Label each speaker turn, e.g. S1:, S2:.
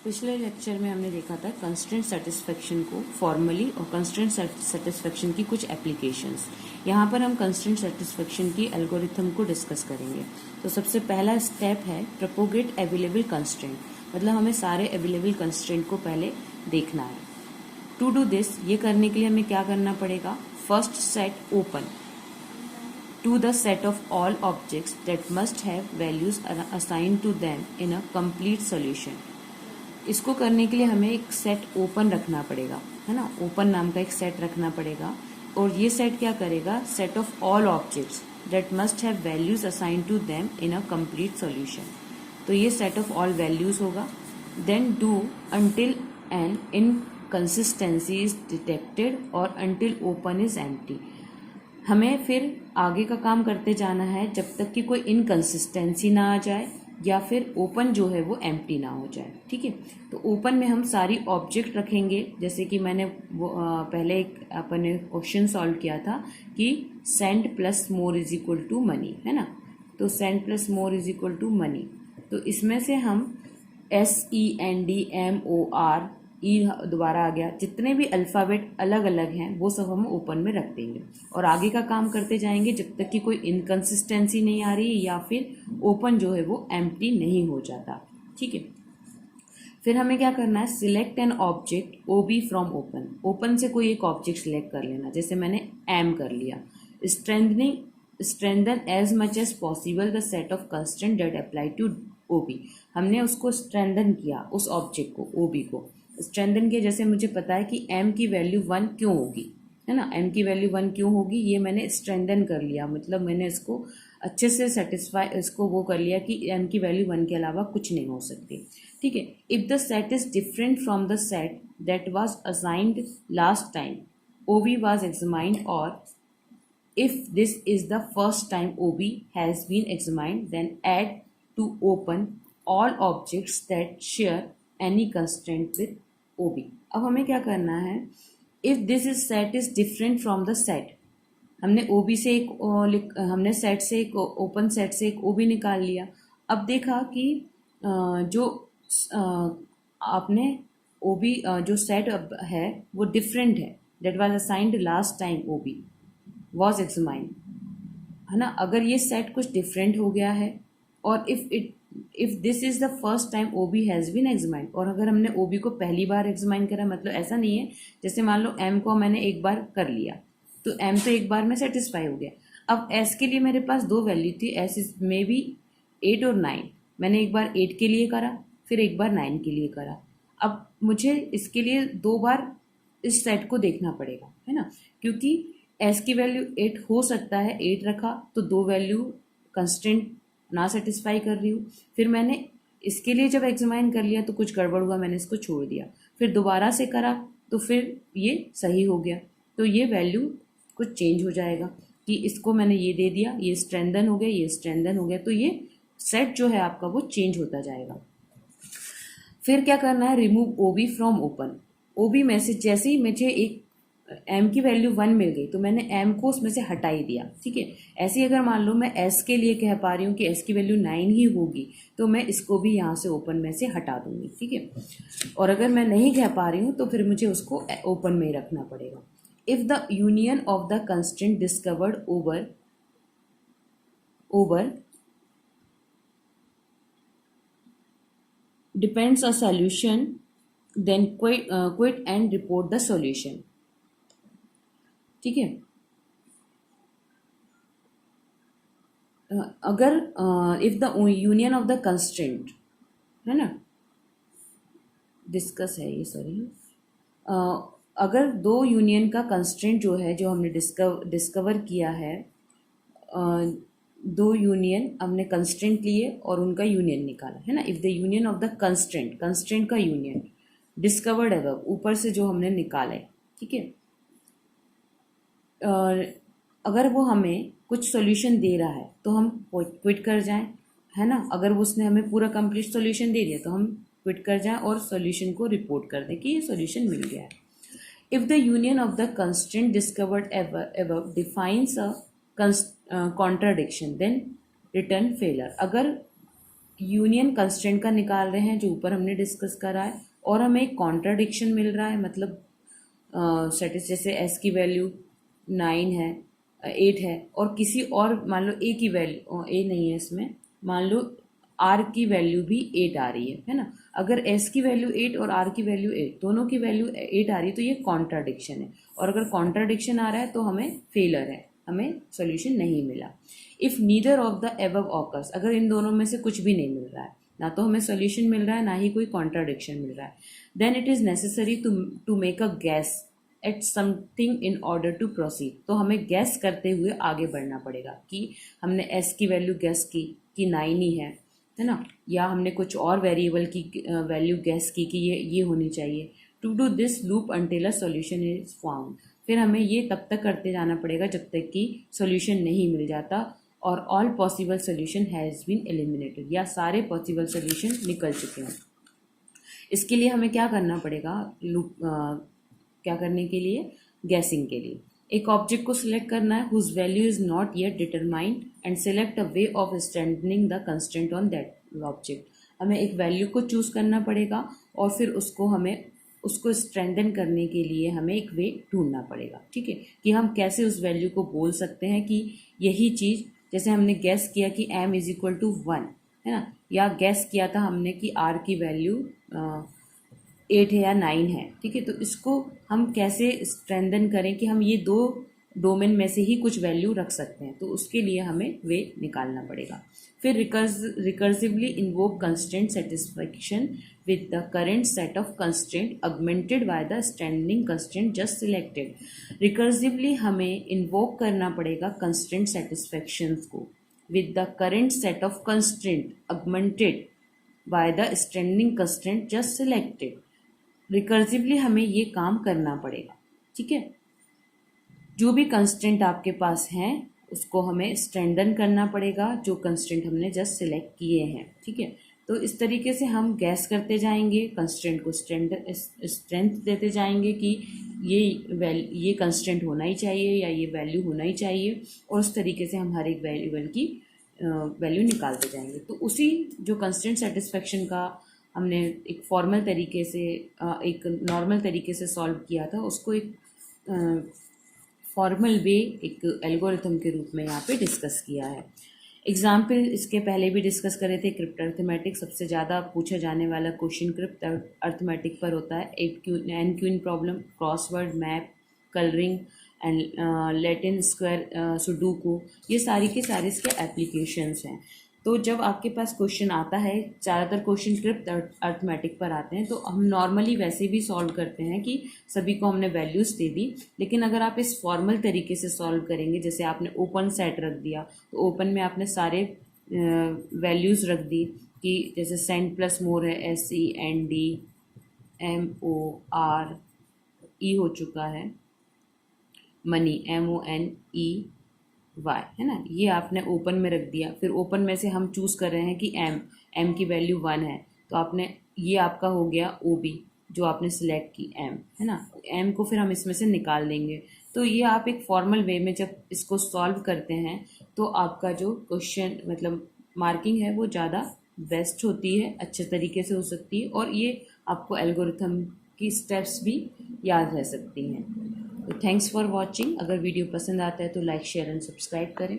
S1: पिछले लेक्चर में हमने देखा था कंस्ट्रेंट सेटिस्फेक्शन को फॉर्मली और कंस्ट्रेंट सेटिस्फेक्शन की कुछ एप्लीकेशंस। यहाँ पर हम कंस्ट्रेंट सेटिस्फेक्शन की एल्गोरिथम को डिस्कस करेंगे। तो सबसे पहला स्टेप है प्रोपोगेट अवेलेबल कंस्ट्रेंट, मतलब हमें सारे अवेलेबल कंस्ट्रेंट को पहले देखना है। टू डू दिस, ये करने के लिए हमें क्या करना पड़ेगा? First set open to the set of all objects that must have values assigned to them in a complete solution। इसको करने के लिए हमें एक सेट ओपन रखना पड़ेगा, है ना। ओपन नाम का एक सेट रखना पड़ेगा और ये सेट क्या करेगा? Set of all objects that must have values assign to them in a complete solution. तो ये सेट ऑफ ऑल वैल्यूज होगा। Then do until an inconsistency is detected और अंटिल ओपन इज एम्प्टी। हमें फिर आगे का काम करते जाना है जब तक कि कोई इनकंसिस्टेंसी ना आ जाए या फिर ओपन जो है वो एम्प्टी ना हो जाए। ठीक है, तो ओपन में हम सारी ऑब्जेक्ट रखेंगे, जैसे कि मैंने वो पहले एक अपने क्वेश्चन सॉल्व किया था कि send plus more is equal to money, है ना। तो send plus more is equal to money, तो इसमें से हम SENDMOR ई दोबारा आ गया, जितने भी अल्फ़ाबेट अलग अलग हैं वो सब हम ओपन में रख देंगे और आगे का काम करते जाएंगे जब तक कि कोई इनकंसिस्टेंसी नहीं आ रही या फिर ओपन जो है वो एम्प्टी नहीं हो जाता। ठीक है, फिर हमें क्या करना है? Select an object OB from open. Open से कोई एक ऑब्जेक्ट सिलेक्ट कर लेना, जैसे मैंने एम कर लिया। Strengthen as much as possible the set of constraint that apply to OB। हमने उसको स्ट्रेंथन किया, उस ऑब्जेक्ट को OB को स्ट्रेंथन किया। जैसे मुझे पता है कि m की वैल्यू 1 क्यों होगी, है ना। m की वैल्यू 1 क्यों होगी, ये मैंने स्ट्रेंथन कर लिया, मतलब मैंने इसको अच्छे से सेटिस्फाई इसको वो कर लिया कि m की वैल्यू 1 के अलावा कुछ नहीं हो सकती। ठीक है, if the set is different from the set that was assigned last time OB was examined, और if this is the first time OB has been examined, then add to open all objects that share any constraint with OB। अब हमें क्या करना है? if this is set is different from the set, हमने OB से एक हमने set से एक ओपन सेट से एक OB निकाल लिया। अब देखा कि जो आपने OB जो सेट है वो डिफरेंट है, that was assigned last time OB was examined, है ना। अगर ये सेट कुछ डिफरेंट हो गया है और if this is the first time OB has been examined, और अगर हमने OB को पहली बार एग्जामाइन करा, मतलब ऐसा नहीं है जैसे मान लो M को मैंने एक बार कर लिया तो M तो एक बार में सेटिस्फाई हो गया। अब S के लिए मेरे पास दो वैल्यू थी, S इज मे बी 8 और 9। मैंने एक बार 8 के लिए करा, फिर एक बार 9 के लिए करा। अब मुझे इसके लिए दो बार इस सेट को देखना पड़ेगा, है ना, क्योंकि S की वैल्यू 8 हो सकता है 8 रखा तो दो वैल्यू कंस्ट्रेंट ना सेटिस्फाई कर रही हूँ। फिर मैंने इसके लिए जब एग्जामाइन कर लिया तो कुछ गड़बड़ हुआ, मैंने इसको छोड़ दिया, फिर दोबारा से करा तो फिर ये सही हो गया। तो ये वैल्यू कुछ चेंज हो जाएगा कि इसको मैंने ये दे दिया, ये स्ट्रेंथन हो गया, ये स्ट्रेंथन हो गया, तो ये सेट जो है आपका वो चेंज होता जाएगा। फिर क्या करना है? Remove OB from open. OB में से जैसे ही मुझे एक M की वैल्यू 1 मिल गई तो मैंने M को उसमें से हटा ही दिया। ठीक है, ऐसे ही अगर मान लो मैं S के लिए कह पा रही हूँ कि S की वैल्यू 9 ही होगी तो मैं इसको भी यहाँ से ओपन में से हटा दूंगी। ठीक है, और अगर मैं नहीं कह पा रही हूँ तो फिर मुझे उसको ओपन में ही रखना पड़ेगा। If the union of the constraint discovered over depends a solution, then quit and report the solution। ठीक है, अगर if the union of the constraint, है ना, डिस्कस है ये, सॉरी, अगर दो यूनियन का कंस्ट्रेंट जो है जो हमने डिस्कवर किया है, दो यूनियन हमने कंस्ट्रेंट लिए और उनका यूनियन निकाला, है ना। If the union of the constraint का यूनियन डिस्कवर्ड अबव, ऊपर से जो हमने निकाला है, ठीक है, अगर वो हमें कुछ सॉल्यूशन दे रहा है तो हम क्विट कर जाएं, है ना। अगर वो उसने हमें पूरा कंप्लीट सॉल्यूशन दे दिया तो हम क्विट कर जाएं और सॉल्यूशन को रिपोर्ट कर दें कि ये सॉल्यूशन मिल गया है। If the union of the constraint discovered above defines a contradiction, then return failure. अगर यूनियन कंस्ट्रेंट का निकाल रहे हैं जो ऊपर हमने डिस्कस करा है, और हमें एक कॉन्ट्राडिक्शन मिल रहा है, मतलब जैसे एस की वैल्यू 9 है 8 है, और किसी और मान लो ए की वैल्यू ए नहीं है इसमें, मान लो आर की वैल्यू भी 8 आ रही है ना। अगर एस की वैल्यू 8 और आर की वैल्यू 8, दोनों की वैल्यू 8 आ रही है तो ये कॉन्ट्राडिक्शन है, और अगर कॉन्ट्राडिक्शन आ रहा है तो हमें फेलर है, हमें सोल्यूशन नहीं मिला। If neither of the above occurs, अगर इन दोनों में से कुछ भी नहीं मिल रहा है, ना तो हमें सोल्यूशन मिल रहा है ना ही कोई कॉन्ट्राडिक्शन मिल रहा है, then it is necessary to make a guess at something in order to proceed. तो हमें गैस करते हुए आगे बढ़ना पड़ेगा कि हमने एस की वैल्यू गैस की कि 9 ही है ना, या हमने कुछ और वेरिएबल की वैल्यू गैस की कि ये होनी चाहिए। To do this loop until a solution is found, फिर हमें ये तब तक करते जाना पड़ेगा जब तक कि सॉल्यूशन नहीं मिल जाता और all possible solution has been eliminated, या सारे पॉसिबल सॉल्यूशन निकल चुके हैं। इसके लिए हमें क्या करना पड़ेगा, लूप क्या करने के लिए, गैसिंग के लिए एक ऑब्जेक्ट को सिलेक्ट करना है whose value is not yet determined and select a way of strengthening the constraint on that object. हमें एक वैल्यू को चूज करना पड़ेगा और फिर उसको स्ट्रेंथन करने के लिए हमें एक वे ढूंढना पड़ेगा, ठीक है, कि हम कैसे उस वैल्यू को बोल सकते हैं कि यही चीज़, जैसे हमने गैस किया कि m इज इक्वल टू 1 है ना, या गैस किया था हमने कि r की वैल्यू 8 है या 9 है, ठीक है, तो इसको हम कैसे स्ट्रेंथन करें कि हम ये दो डोमेन में से ही कुछ वैल्यू रख सकते हैं, तो उसके लिए हमें वे निकालना पड़ेगा। फिर recursively invoke constraint satisfaction with the current set of constraint augmented by the standing constraint just selected. Recursively हमें इन्वोक करना पड़ेगा कंस्ट्रेंट सेटिस्फैक्शन को with the current set of constraint augmented by the standing constraint just selected. Recursively हमें ये काम करना पड़ेगा, ठीक है। जो भी कंस्ट्रेंट आपके पास हैं उसको हमें स्ट्रेंथन करना पड़ेगा, जो कंस्ट्रेंट हमने जस्ट सिलेक्ट किए हैं, ठीक है। तो इस तरीके से हम गैस करते जाएंगे, कंस्ट्रेंट को स्ट्रेंथ देते जाएंगे कि ये कंस्ट्रेंट होना ही चाहिए या ये वैल्यू होना ही चाहिए, और उस तरीके से हम हर एक वेरिएबल की वैल्यू निकालते जाएंगे। तो उसी जो कंस्ट्रेंट सेटिस्फैक्शन का हमने एक फॉर्मल तरीके से एक नॉर्मल तरीके से सॉल्व किया था, उसको एक फॉर्मल वे एक एल्गोरिथम के रूप में यहाँ पे डिस्कस किया है। एग्जाम्पल इसके पहले भी डिस्कस करे थे, क्रिप्ट अर्थमेटिक सबसे ज़्यादा पूछा जाने वाला क्वेश्चन क्रिप्ट अर्थमेटिक पर होता है। N queen problem, crossword, map, colouring and Latin square, sudoku, ये सारी के सारे इसके एप्लीकेशंस हैं। तो जब आपके पास क्वेश्चन आता है, ज़्यादातर क्वेश्चन क्रिप्ट अर्थमेटिक पर आते हैं, तो हम नॉर्मली वैसे भी सॉल्व करते हैं कि सभी को हमने वैल्यूज़ दे दी, लेकिन अगर आप इस फॉर्मल तरीके से सॉल्व करेंगे, जैसे आपने ओपन सेट रख दिया, तो ओपन में आपने सारे वैल्यूज़ रख दी कि जैसे सेंड प्लस मोर है, SEND MORE हो चुका है, मनी MONEY है ना, ये आपने ओपन में रख दिया। फिर ओपन में से हम चूज़ कर रहे हैं कि m की वैल्यू 1 है, तो आपने ये आपका हो गया OB जो आपने सिलेक्ट की m है ना, m को फिर हम इसमें से निकाल देंगे। तो ये आप एक फॉर्मल वे में जब इसको सॉल्व करते हैं तो आपका जो क्वेश्चन मतलब मार्किंग है वो ज़्यादा बेस्ट होती है, अच्छे तरीके से हो सकती है, और ये आपको एल्गोरिथम की स्टेप्स भी याद रह सकती हैं। तो थैंक्स फॉर वॉचिंग। अगर वीडियो पसंद आता है तो लाइक, शेयर एंड सब्सक्राइब करें।